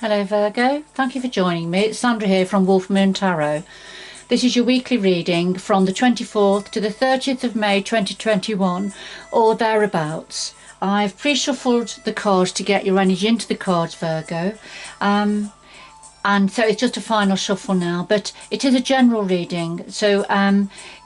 Hello Virgo, thank you for joining me. It's Sandra here from Wolf Moon Tarot. This is your weekly reading from the 24th to the 30th of May 2021 or thereabouts. I've pre-shuffled the cards to get your energy into the cards, Virgo. And so it's just a final shuffle now, but it is a general reading, so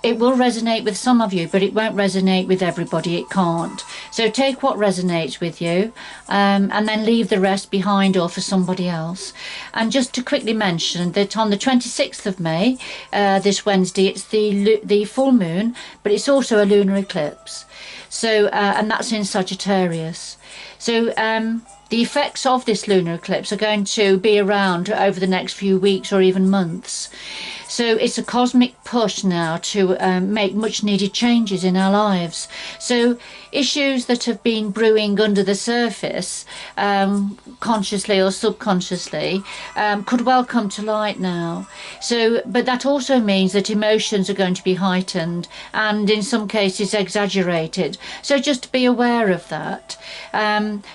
it will resonate with some of you, but it won't resonate with everybody. It can't. So take what resonates with you, and then leave the rest behind or for somebody else. And just to quickly mention that on the 26th of May, this Wednesday, it's the full moon, but it's also a lunar eclipse. So and that's in Sagittarius. So the effects of this lunar eclipse are going to be around over the next few weeks or even months. So it's a cosmic push now to make much needed changes in our lives. So issues that have been brewing under the surface, consciously or subconsciously, could well come to light now. So, but that also means that emotions are going to be heightened and in some cases exaggerated. So just be aware of that.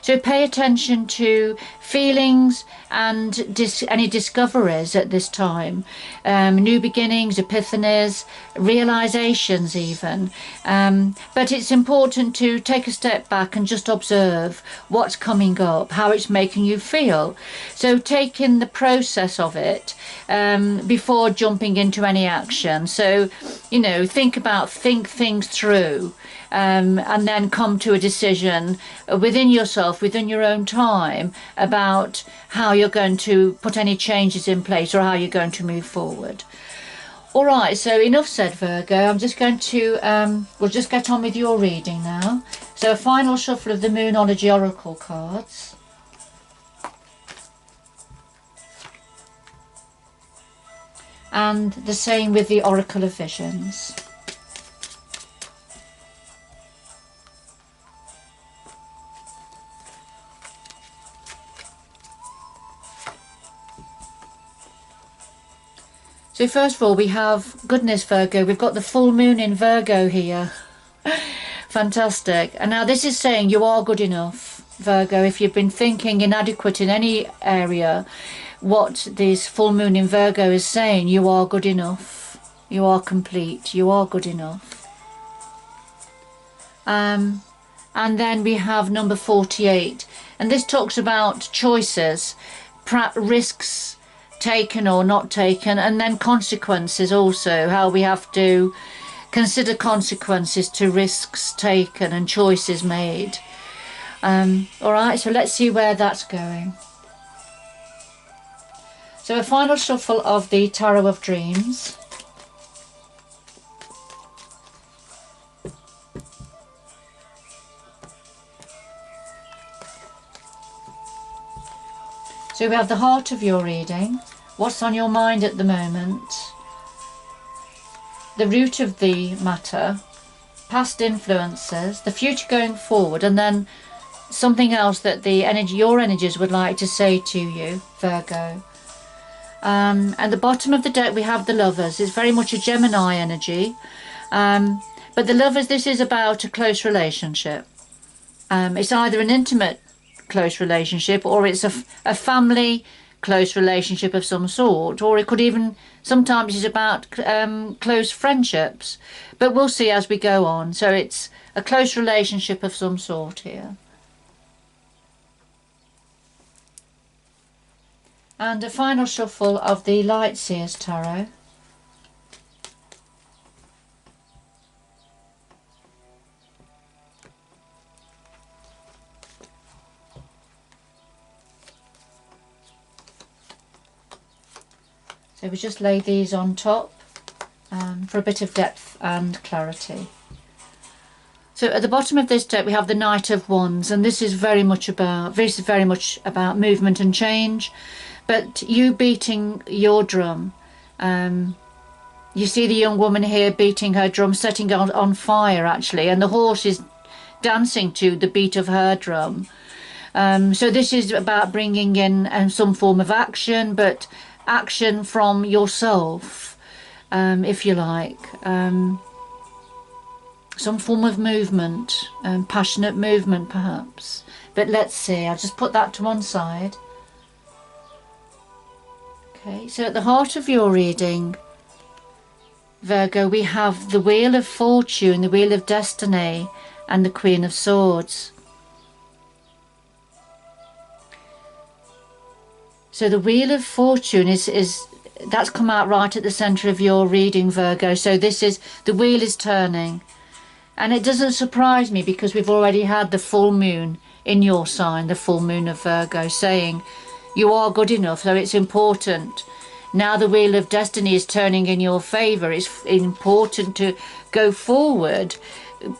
So pay attention to feelings and any discoveries at this time, new beginnings, epiphanies, realizations even, but it's important to take a step back and just observe what's coming up, how it's making you feel. So take in the process of it before jumping into any action. So, you know, think things through, and then come to a decision within yourself, within your own time, about how you're going to put any changes in place or how you're going to move forward. All right, so enough said, Virgo. I'm just going to, we'll just get on with your reading now. So a final shuffle of the Moonology Oracle cards. And the same with the Oracle of Visions. So first of all, we have, goodness Virgo, we've got the full moon in Virgo here. Fantastic. And now this is saying you are good enough, Virgo. If you've been thinking inadequate in any area, what this full moon in Virgo is saying, you are good enough. You are complete. You are good enough. And then we have number 48. And this talks about choices, risks taken or not taken, and then consequences also, how we have to consider consequences to risks taken and choices made. All right, so let's see where that's going. So a final shuffle of the Tarot of Dreams. So we have the heart of your reading. What's on your mind at the moment? The root of the matter, past influences, the future going forward, and then something else that your energies would like to say to you, Virgo. At the bottom of the deck we have the Lovers. It's very much a Gemini energy. But the Lovers, this is about a close relationship. It's either an intimate close relationship or it's a family close relationship of some sort, or it could even sometimes is about close friendships, but we'll see as we go on. So it's a close relationship of some sort here. And a final shuffle of the Light Seers Tarot. So we just lay these on top for a bit of depth and clarity. So at the bottom of this deck we have the Knight of Wands, and this is very much about movement and change, but you beating your drum. You see the young woman here beating her drum, setting it on fire actually, and the horse is dancing to the beat of her drum. So this is about bringing in some form of action, but action from yourself, if you like, some form of movement, passionate movement perhaps. But let's see, I'll just put that to one side. Okay, so at the heart of your reading, Virgo, we have the Wheel of Fortune, the Wheel of Destiny, and the Queen of Swords. So the Wheel of Fortune is that's come out right at the centre of your reading, Virgo. So this is, the wheel is turning. And it doesn't surprise me because we've already had the full moon in your sign, the full moon of Virgo, saying you are good enough. So it's important. Now the Wheel of Destiny is turning in your favour. It's important to go forward,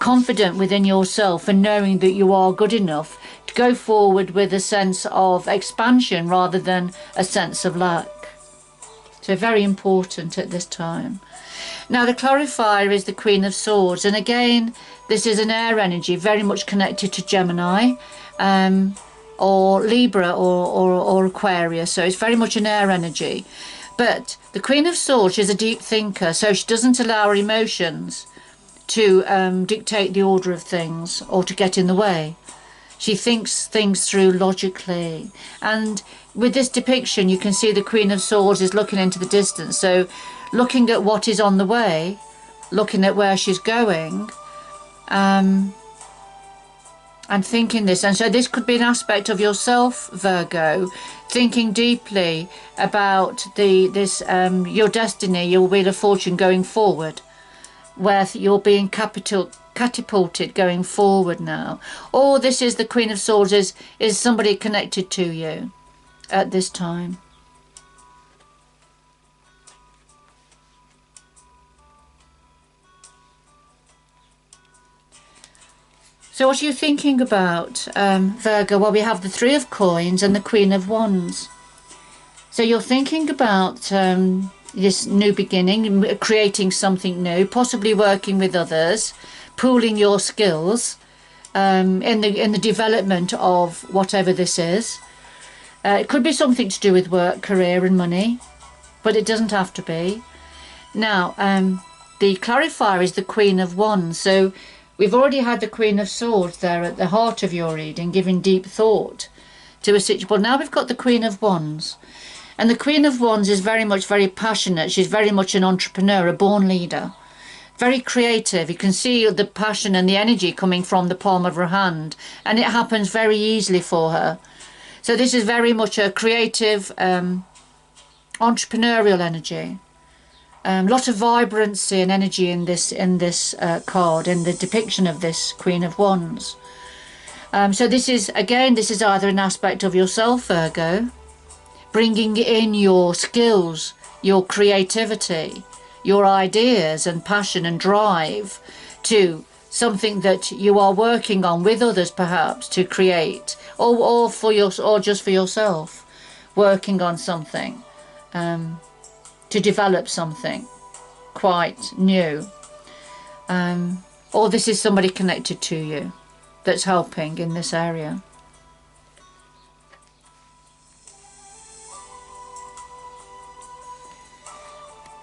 confident within yourself and knowing that you are good enough to go forward with a sense of expansion rather than a sense of lack. So very important at this time. Now the clarifier is the Queen of Swords, and again this is an air energy very much connected to Gemini or Libra or Aquarius, so it's very much an air energy. But the Queen of Swords is a deep thinker, so she doesn't allow her emotions to dictate the order of things or to get in the way. She thinks things through logically. And with this depiction, you can see the Queen of Swords is looking into the distance. So looking at what is on the way, looking at where she's going, and thinking this. And so this could be an aspect of yourself, Virgo, thinking deeply about your destiny, your Wheel of Fortune going forward, where you're being catapulted going forward now. Or this is the Queen of Swords is somebody connected to you at this time. So what are you thinking about, Virgo? Well, we have the Three of Coins and the Queen of Wands. So you're thinking about this new beginning, creating something new, possibly working with others, pooling your skills in the development of whatever this is. It could be something to do with work, career and money, but it doesn't have to be. Now, the clarifier is the Queen of Wands. So we've already had the Queen of Swords there at the heart of your reading, giving deep thought to a situation. Well, now we've got the Queen of Wands. And the Queen of Wands is very passionate. She's very much an entrepreneur, a born leader. Very creative. You can see the passion and the energy coming from the palm of her hand. And it happens very easily for her. So this is very much a creative, entrepreneurial energy. Lot of vibrancy and energy in this card, in the depiction of this Queen of Wands. So this is either an aspect of yourself, Virgo, bringing in your skills, your creativity, your ideas and passion and drive to something that you are working on with others, perhaps to create, or just for yourself, working on something, to develop something quite new, or this is somebody connected to you that's helping in this area.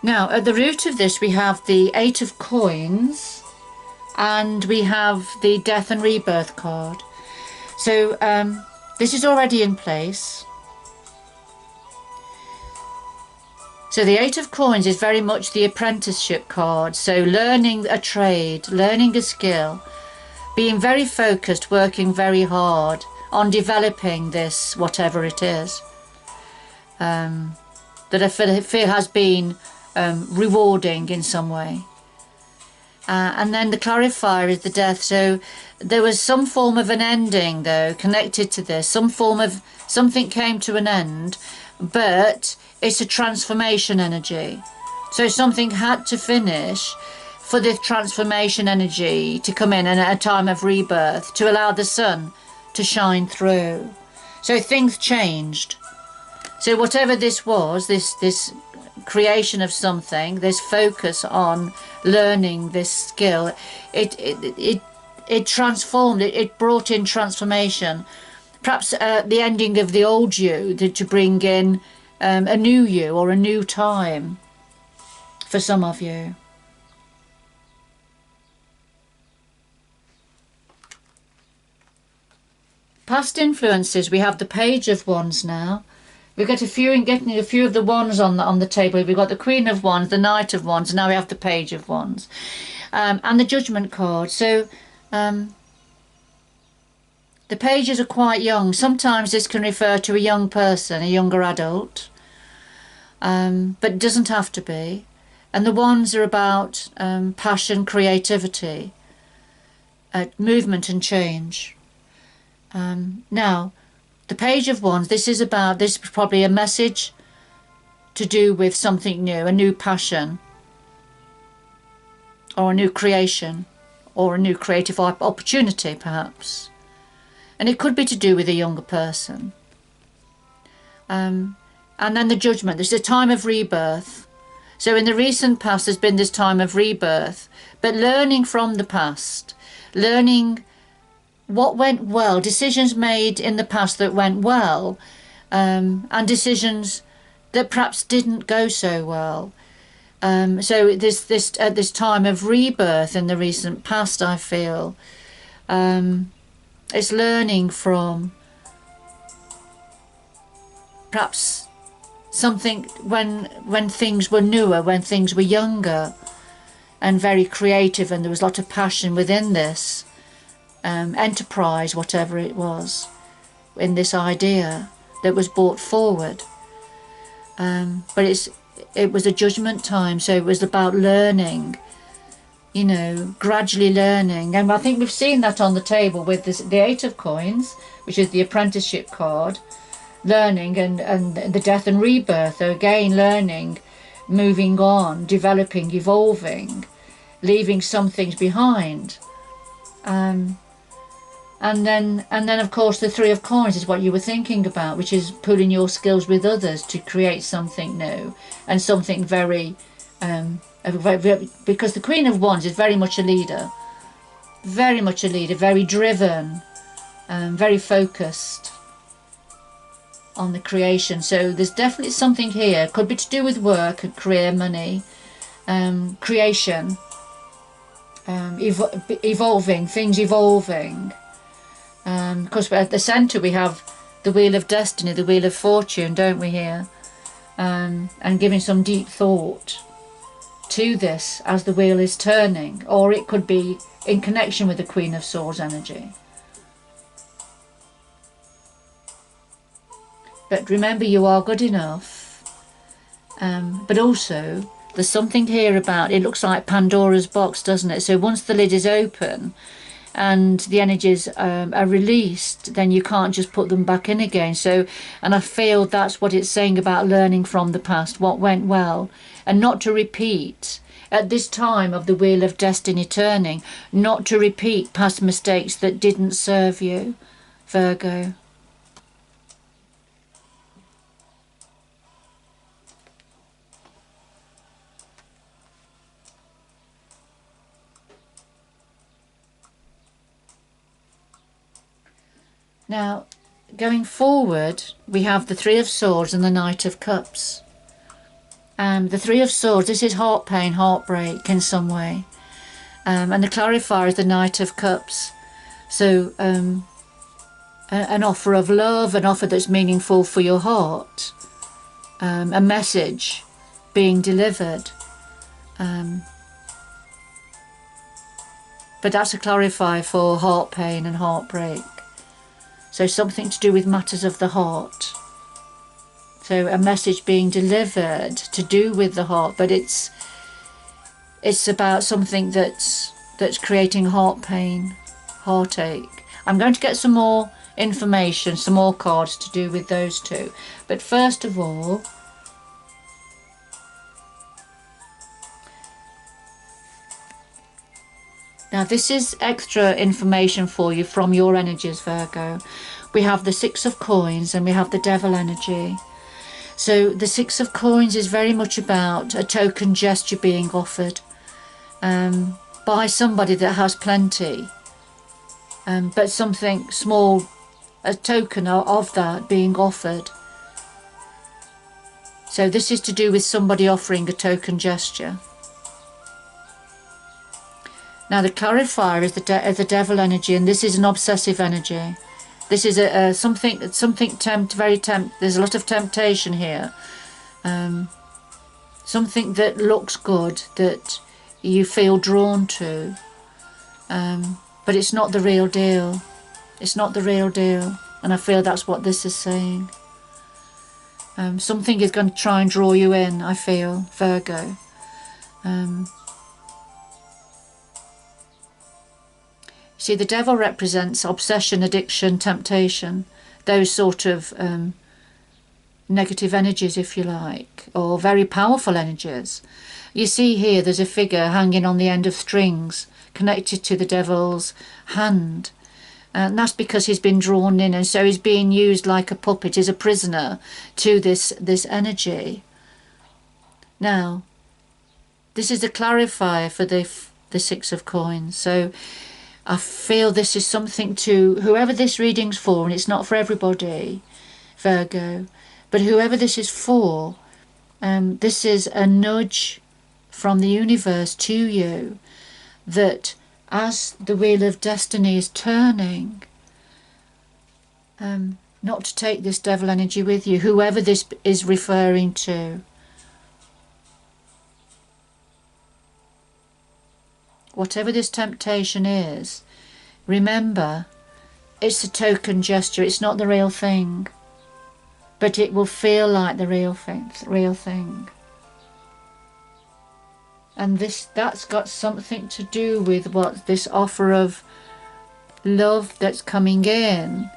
Now, at the root of this, we have the Eight of Coins and we have the Death and Rebirth card. So this is already in place. So the Eight of Coins is very much the apprenticeship card. So learning a trade, learning a skill, being very focused, working very hard on developing this, whatever it is, that I feel has been rewarding in some way. And then the clarifier is the Death. So there was some form of an ending though connected to this, some form of something came to an end, but it's a transformation energy. So something had to finish for this transformation energy to come in and at a time of rebirth to allow the sun to shine through. So things changed. So whatever this was, this creation of something, this focus on learning this skill, it transformed, it brought in transformation. Perhaps the ending of the old you to bring in a new you or a new time for some of you. Past influences, we have the Page of Wands now. we've got getting a few of the wands on the table. We've got the Queen of Wands, the Knight of Wands, and now we have the Page of Wands, and the Judgment card. So the pages are quite young. Sometimes this can refer to a young person, a younger adult, but it doesn't have to be. And the wands are about passion, creativity, movement and change. Now, the Page of Wands, this is probably a message to do with something new, a new passion, or a new creation, or a new creative opportunity, perhaps. And it could be to do with a younger person. And then the Judgment, this is a time of rebirth. So in the recent past, there's been this time of rebirth, but learning from the past, learning what went well, decisions made in the past that went well, and decisions that perhaps didn't go so well. So this time of rebirth in the recent past, I feel, it's learning from perhaps something when things were newer, when things were younger and very creative, and there was a lot of passion within this enterprise, whatever it was, in this idea that was brought forward. But it was a judgment time, so it was about learning, you know, gradually learning. And I think we've seen that on the table with the Eight of Coins, which is the apprenticeship card. Learning and the death and rebirth. So again, learning, moving on, developing, evolving, leaving some things behind. And then of course the Three of Coins is what you were thinking about, which is putting your skills with others to create something new and something very because the Queen of Wands is very much a leader, very driven, very focused on the creation. So there's definitely something here. Could be to do with work, career, money, creation, evolving, things evolving. Because at the centre we have the Wheel of Destiny, the Wheel of Fortune, don't we here? And giving some deep thought to this as the wheel is turning. Or it could be in connection with the Queen of Swords energy. But remember, you are good enough. But also, there's something here about, it looks like Pandora's box, doesn't it? So once the lid is open and the energies are released, then you can't just put them back in again. So, and I feel that's what it's saying about learning from the past, what went well, and not to repeat. At this time of the Wheel of Destiny turning, not to repeat past mistakes that didn't serve you, Virgo. Now, going forward, we have the Three of Swords and the Knight of Cups. The Three of Swords, this is heart pain, heartbreak in some way. And the clarifier is the Knight of Cups. So, an offer of love, an offer that's meaningful for your heart. A message being delivered. But that's a clarifier for heart pain and heartbreak. So something to do with matters of the heart. So a message being delivered to do with the heart, but it's about something that's creating heart pain, heartache. I'm going to get some more information, some more cards to do with those two. But first of all, now this is extra information for you from your energies, Virgo. We have the Six of Coins and we have the Devil energy. So the Six of Coins is very much about a token gesture being offered by somebody that has plenty. But something small, a token of that being offered. So this is to do with somebody offering a token gesture. Now the clarifier is the Devil energy, and this is an obsessive energy. This is something there's a lot of temptation here. Something that looks good, that you feel drawn to, but it's not the real deal. It's not the real deal, and I feel that's what this is saying. Something is going to try and draw you in, I feel, Virgo. See, the devil represents obsession, addiction, temptation, those sort of negative energies, if you like, or very powerful energies. You see here there's a figure hanging on the end of strings connected to the devil's hand, and that's because he's been drawn in, and so he's being used like a puppet, he's a prisoner to this energy. Now, this is a clarifier for the Six of Coins, so I feel this is something to whoever this reading's for, and it's not for everybody, Virgo, but whoever this is for, this is a nudge from the universe to you that as the wheel of destiny is turning, not to take this devil energy with you, whoever this is referring to. Whatever this temptation is, remember, it's a token gesture, it's not the real thing, but it will feel like the real thing. And that's got something to do with what this offer of love that's coming in,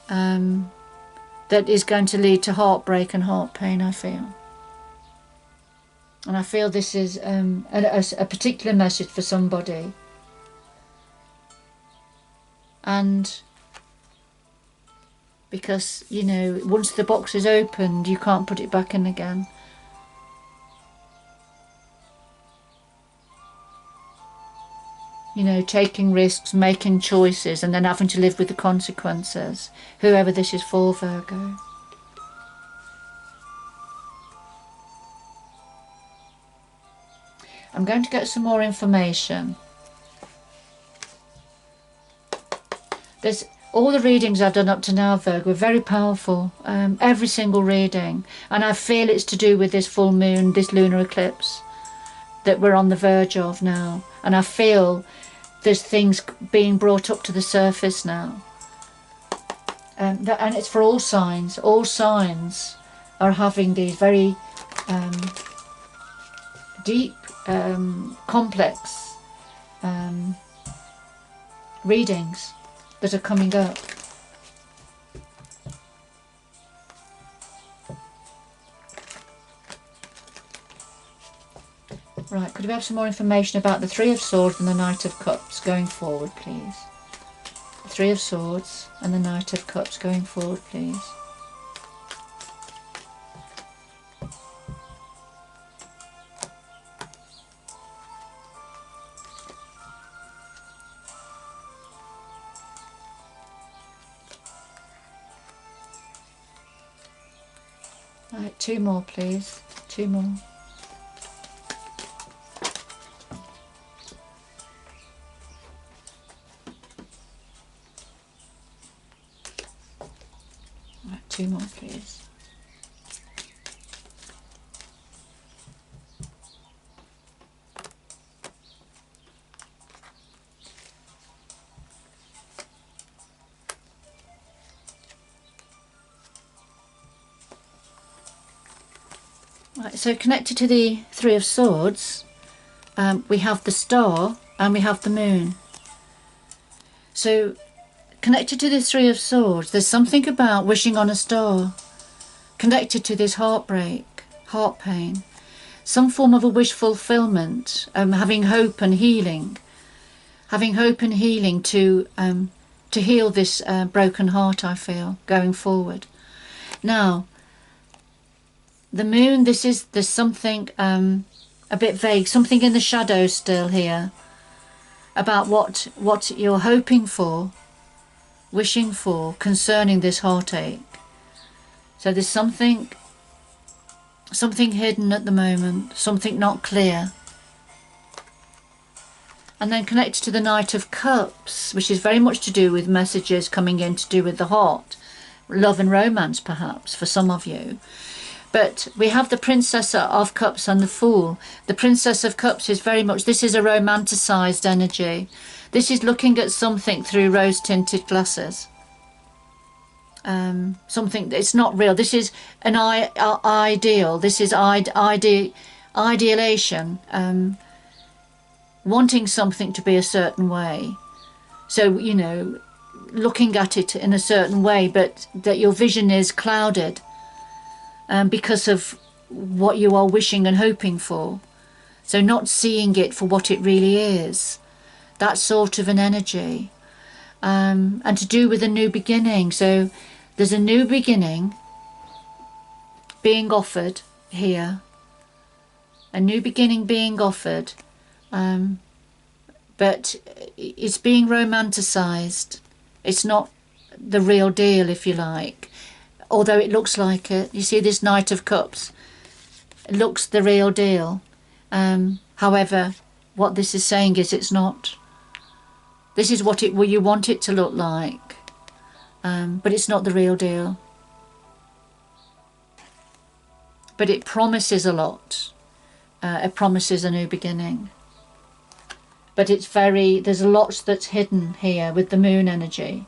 that is going to lead to heartbreak and heart pain, I feel. And I feel this is a particular message for somebody. And because, you know, once the box is opened, you can't put it back in again. You know, taking risks, making choices, and then having to live with the consequences. Whoever this is for, Virgo. I'm going to get some more information. There's all the readings I've done up to now, Virgo, are very powerful. Every single reading. And I feel it's to do with this full moon, this lunar eclipse that we're on the verge of now. And I feel there's things being brought up to the surface now. And it's for all signs. All signs are having these very deep, complex readings that are coming up. Right, could we have some more information about the Three of Swords and the Knight of Cups going forward, please? The Three of Swords and the Knight of Cups going forward, please. Right, two more, please. Two more. Right, two more, please. Right, so connected to the Three of Swords, we have the Star and we have the Moon. So connected to the Three of Swords, there's something about wishing on a star, connected to this heartbreak, heart pain, some form of a wish fulfillment, having hope and healing, to heal this broken heart, I feel, going forward. Now, the Moon, there's something a bit vague, something in the shadows still here about what you're hoping for, wishing for, concerning this heartache. So there's something hidden at the moment, something not clear. And then connected to the Knight of Cups, which is very much to do with messages coming in to do with the heart, love and romance perhaps for some of you. But we have the Princess of Cups and the Fool. The Princess of Cups is very much, this is a romanticized energy. This is looking at something through rose-tinted glasses. Something that's not real. This is an ideal. This is ideation. Wanting something to be a certain way. So, you know, looking at it in a certain way, but that your vision is clouded because of what you are wishing and hoping for. So not seeing it for what it really is. That sort of an energy. And to do with a new beginning. So there's a new beginning being offered here. A new beginning being offered. But it's being romanticized. It's not the real deal, if you like, although it looks like it. You see this Knight of Cups, it looks the real deal. However, what this is saying is it's not. This is what you want it to look like, but it's not the real deal. But it promises a lot. It promises a new beginning. But it's very, there's a lot that's hidden here with the moon energy.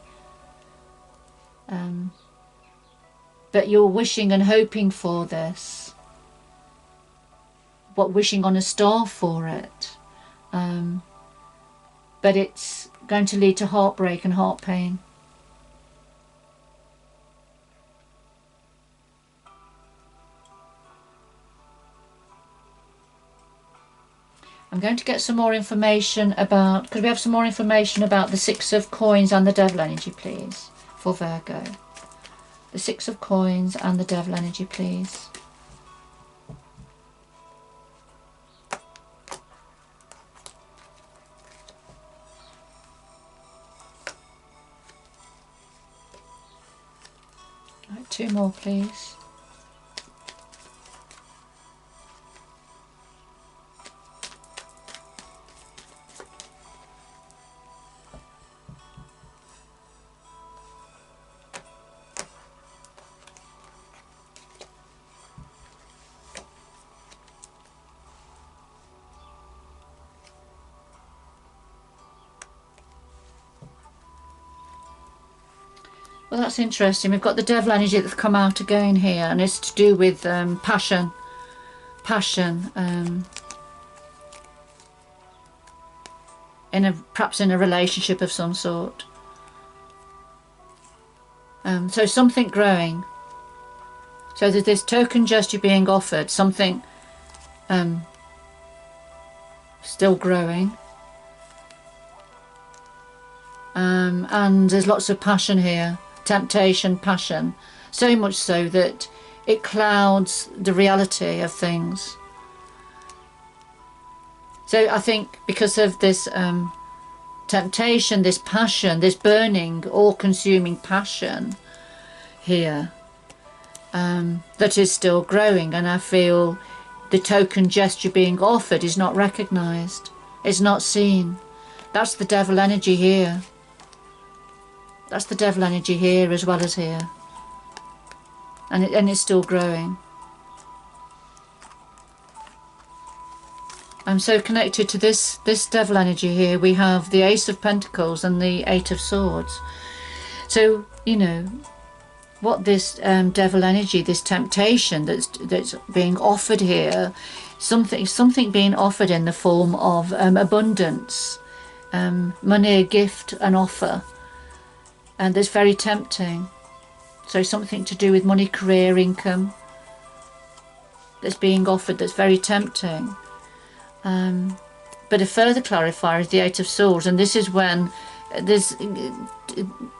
But you're wishing and hoping for this. What, wishing on a star for it. But it's going to lead to heartbreak and heart pain. I'm going to get some more information about, could we have some more information about the Six of Coins and the Devil energy, please, for Virgo? The Six of Coins and the Devil energy, please. Right, two more, please. Well, that's interesting. We've got the Devil energy that's come out again here, and it's to do with passion, perhaps in a relationship of some sort. So something growing. So there's this token gesture being offered, something still growing. And there's lots of passion here. Temptation, passion, so much so that it clouds the reality of things. So I think because of this temptation, this passion, this burning, all-consuming passion here, that is still growing, and I feel the token gesture being offered is not recognized, it's not seen. That's the Devil energy here. That's the Devil energy here as well as here. And it's still growing. I'm so connected to this Devil energy here. We have the Ace of Pentacles and the Eight of Swords. So, you know, what this Devil energy, this temptation that's being offered here, something being offered in the form of abundance, money, a gift, an offer. And that's very tempting. So something to do with money, career, income that's being offered that's very tempting. But a further clarifier is the Eight of Swords, and this is when there's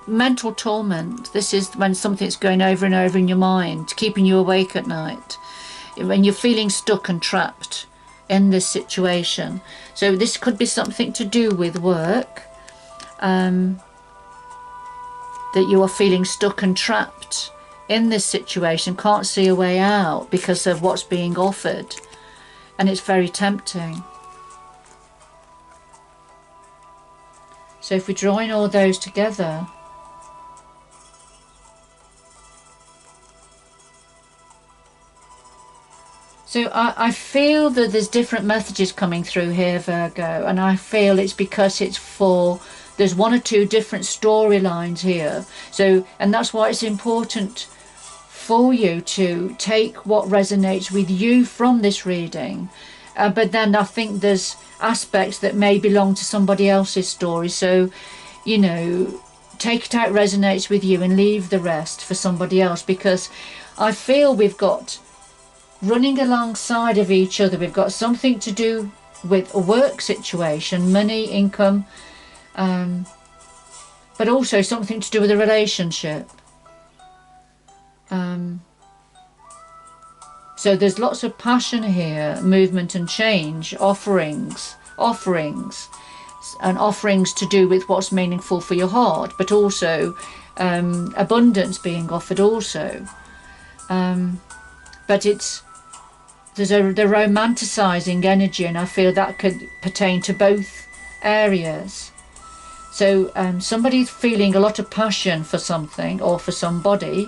mental torment. This is when something's going over and over in your mind, keeping you awake at night, when you're feeling stuck and trapped in this situation. So this could be something to do with work. That you are feeling stuck and trapped in this situation, can't see a way out because of what's being offered, and it's very tempting. So if we join all those together, so I feel that there's different messages coming through here, Virgo, and I feel it's because there's one or two different storylines here. So, and that's why it's important for you to take what resonates with you from this reading. But then I think there's aspects that may belong to somebody else's story. So, you know, take it out resonates with you and leave the rest for somebody else, because I feel we've got running alongside of each other, we've got something to do with a work situation, money, income, but also something to do with a relationship. So there's lots of passion here, movement and change, offerings, and offerings to do with what's meaningful for your heart, but also abundance being offered also. But there's the romanticizing energy, and I feel that could pertain to both areas. So somebody's feeling a lot of passion for something or for somebody,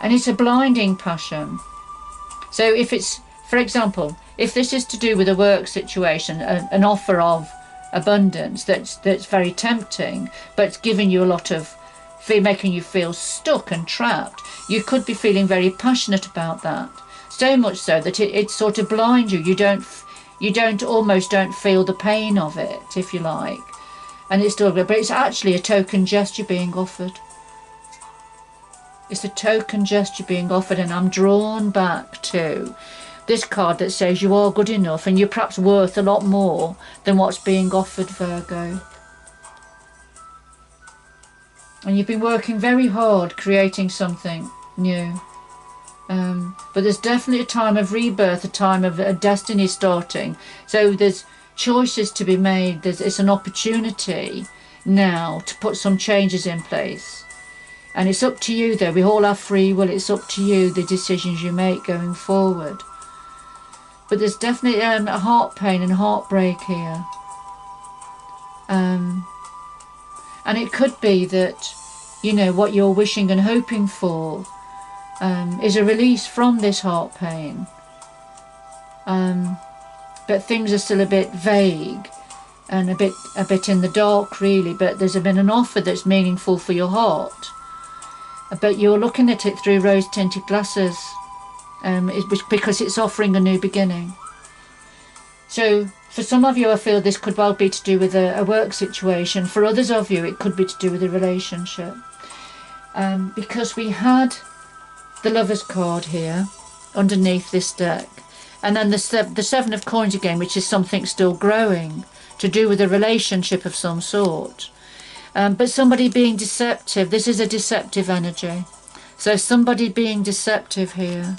and it's a blinding passion. So if it's, for example, if this is to do with a work situation, an offer of abundance that's very tempting, but it's giving you a lot of making you feel stuck and trapped, you could be feeling very passionate about that, so much so that it sort of blinds you. You almost don't feel the pain of it, if you like, and it's still good, but it's actually a token gesture being offered. It's a token gesture being offered, and I'm drawn back to this card that says you are good enough and you're perhaps worth a lot more than what's being offered, Virgo. And you've been working very hard creating something new. But there's definitely a time of rebirth, a time of a destiny starting. So there's choices to be made. It's an opportunity now to put some changes in place. And it's up to you, though. We all have free will. It's up to you, the decisions you make going forward. But there's definitely a heart pain and heartbreak here. And it could be that, you know, what you're wishing and hoping for is a release from this heart pain. But things are still a bit vague and a bit in the dark, really. But there's been an offer that's meaningful for your heart. But you're looking at it through rose-tinted glasses, because it's offering a new beginning. So for some of you, I feel this could well be to do with a work situation. For others of you, it could be to do with a relationship. Because we had the Lover's card here underneath this deck, and then the Seven of Coins again, which is something still growing, to do with a relationship of some sort. But somebody being deceptive, this is a deceptive energy. So somebody being deceptive here,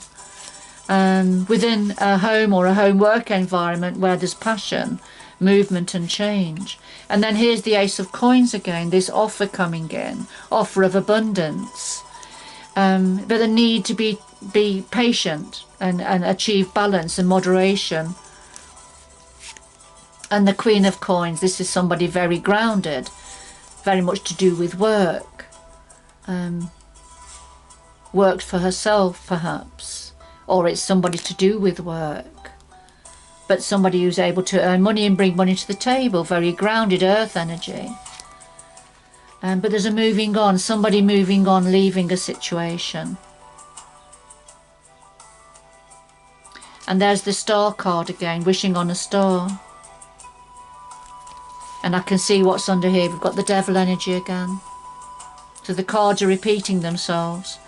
within a home or a home work environment where there's passion, movement and change. And then here's the Ace of Coins again, this offer coming in, offer of abundance. But the need to be patient and achieve balance and moderation. And the Queen of Coins, this is somebody very grounded, very much to do with work. Worked for herself, perhaps. Or it's somebody to do with work. But somebody who's able to earn money and bring money to the table, very grounded earth energy. But there's a moving on, somebody moving on, leaving a situation. And there's the Star card again, wishing on a star. And I can see what's under here. We've got the Devil energy again. So the cards are repeating themselves.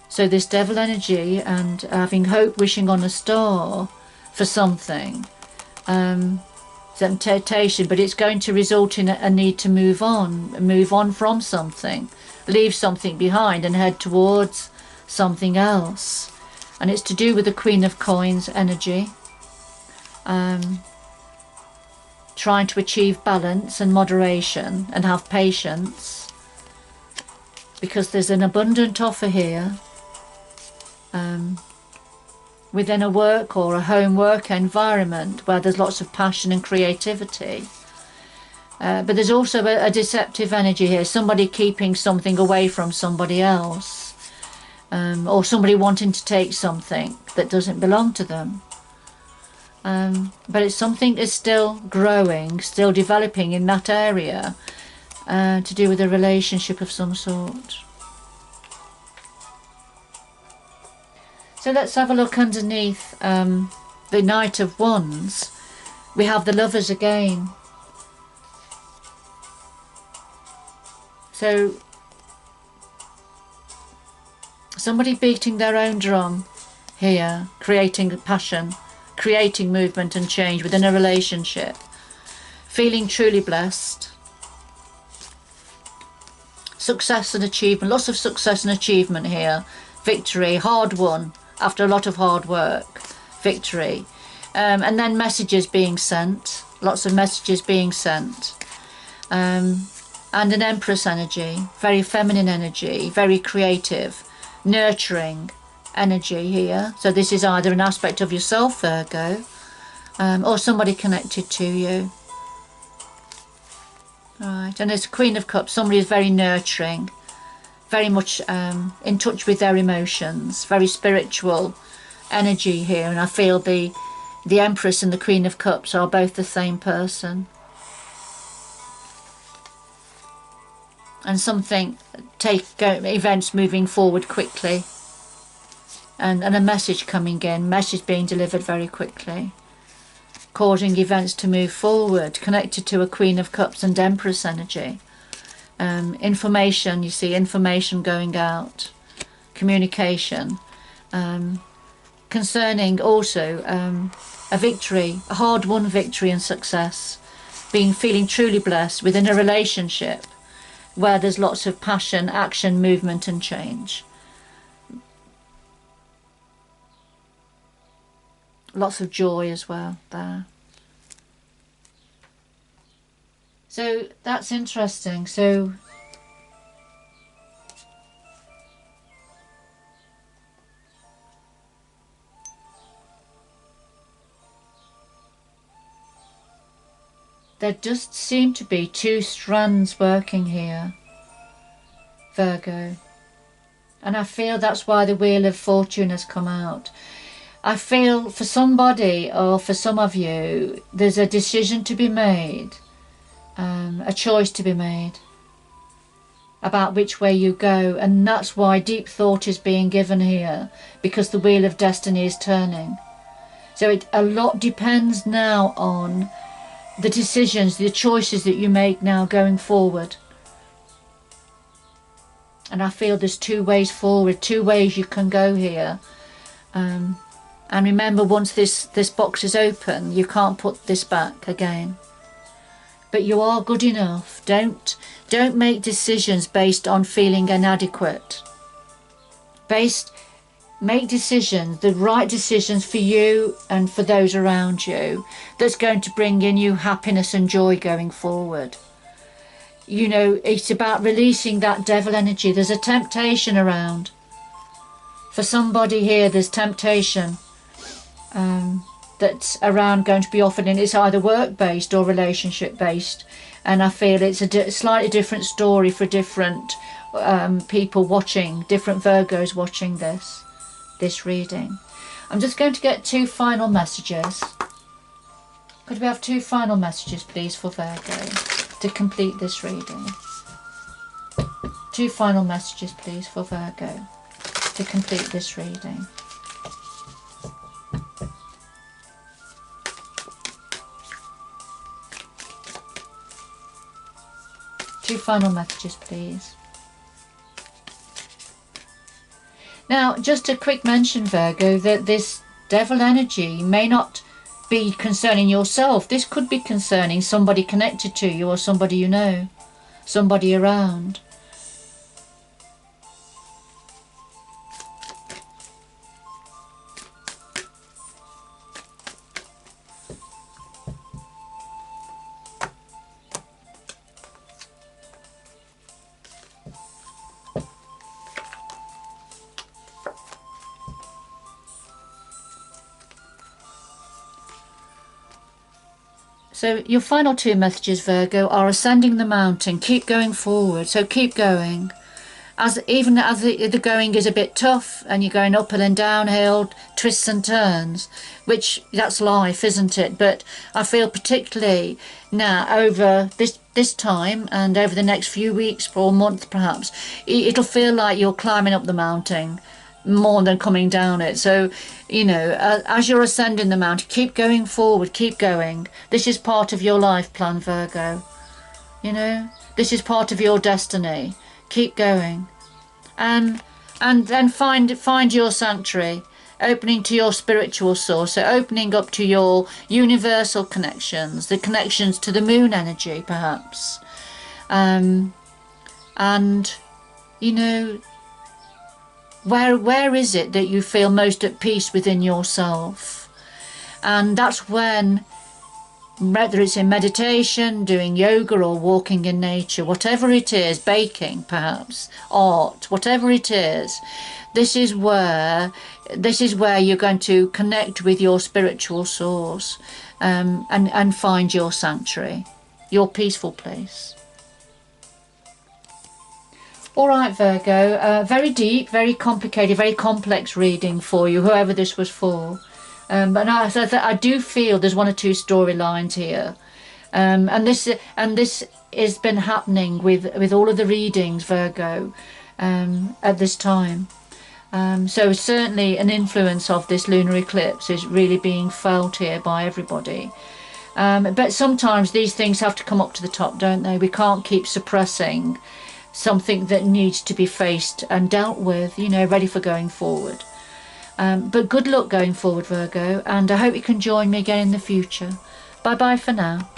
So this Devil energy and having hope, wishing on a star for something. Temptation, but it's going to result in a need to move on from something, leave something behind and head towards something else. And it's to do with the Queen of Coins energy, trying to achieve balance and moderation and have patience, because there's an abundant offer here, within a work or a home work environment where there's lots of passion and creativity. But there's also a deceptive energy here, somebody keeping something away from somebody else, or somebody wanting to take something that doesn't belong to them. But it's something that's still growing, still developing in that area, to do with a relationship of some sort. So let's have a look underneath the Knight of Wands. We have the Lovers again. So somebody beating their own drum here, creating passion, creating movement and change within a relationship, feeling truly blessed. Success and achievement, lots of success and achievement here. Victory, hard won after a lot of hard work. Victory. And then messages being sent, lots of messages being sent. And an Empress energy, very feminine energy, very creative, nurturing energy here. So this is either an aspect of yourself, Virgo, or somebody connected to you. Right, and there's Queen of Cups, somebody is very nurturing, very much in touch with their emotions, very spiritual energy here. And I feel the Empress and the Queen of Cups are both the same person. And something, events moving forward quickly. And a message coming in, message being delivered very quickly. Causing events to move forward, connected to a Queen of Cups and Empress energy. Information, you see, information going out. Communication. Concerning also a victory, a hard-won victory and success. Feeling truly blessed within a relationship where there's lots of passion, action, movement and change. Lots of joy as well there. So that's interesting. So there just seem to be two strands working here, Virgo. And I feel that's why the Wheel of Fortune has come out. I feel for somebody, or for some of you, there's a decision to be made, a choice to be made about which way you go, and that's why deep thought is being given here, because the Wheel of Destiny is turning. So a lot depends now on the decisions, the choices that you make now going forward. And I feel there's two ways forward, two ways you can go here. And remember, once this box is open, you can't put this back again. But you are good enough. Don't make decisions based on feeling inadequate. Make decisions, the right decisions for you and for those around you, that's going to bring in you happiness and joy going forward. You know, it's about releasing that devil energy. There's a temptation around. For somebody here, there's temptation. That's around going to be offered, and it's either work-based or relationship-based, and I feel it's a slightly different story for different people watching, different Virgos watching this reading. I'm just going to get two final messages. Could we have two final messages please for Virgo to complete this reading? Two final messages please for Virgo to complete this reading. Two final messages please. Now, just a quick mention, Virgo, that this devil energy may not be concerning yourself. This could be concerning somebody connected to you, or somebody you know, somebody around. So your final two messages, Virgo, are ascending the mountain. Keep going forward. So keep going. Even as the going is a bit tough and you're going uphill and downhill, twists and turns, which that's life, isn't it? But I feel particularly now over this time and over the next few weeks or month perhaps, it'll feel like you're climbing up the mountain more than coming down it. So, you know, as you're ascending the mountain, keep going forward, keep going. This is part of your life plan, Virgo. You know, this is part of your destiny. Keep going. And then find your sanctuary, opening to your spiritual source, so opening up to your universal connections, the connections to the moon energy perhaps, and you know, where is it that you feel most at peace within yourself? And that's when, whether it's in meditation, doing yoga or walking in nature, whatever it is, baking perhaps, art, whatever it is, this is where you're going to connect with your spiritual source, and find your sanctuary, your peaceful place. All right, Virgo, very deep, very complicated, very complex reading for you, whoever this was for. But I do feel there's one or two storylines here, and this has been happening with all of the readings, Virgo, at this time. So certainly an influence of this lunar eclipse is really being felt here by everybody. But sometimes these things have to come up to the top, don't they? We can't keep suppressing something that needs to be faced and dealt with, you know, ready for going forward. But good luck going forward, Virgo, and I hope you can join me again in the future. Bye bye for now.